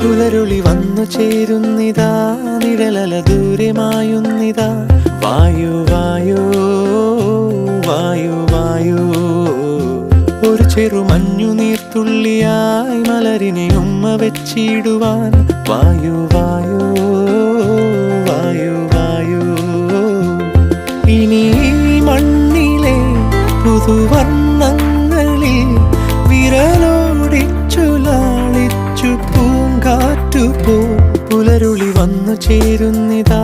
പുലരുളി വന്നു ചേരുന്നിതാ, നിഴലല ദൂരെ മായുന്നിതാ. വായു വായോ വായു വായോ, ഒരു ചെറുമഞ്ഞു നീർത്തുള്ളിയായി മലരിനെ ഉമ്മ വെച്ചിടുവാൻ. വായു വായോ വായു വായോ, ഇനി മണ്ണിലെ പുതുവർണ്ണങ്ങളിൽ വിരലോടിച്ചു ലാളിച്ചു പൂങ്കാറ്റുപോ. പുലരുളി വന്നു ചേരുന്നിതാ,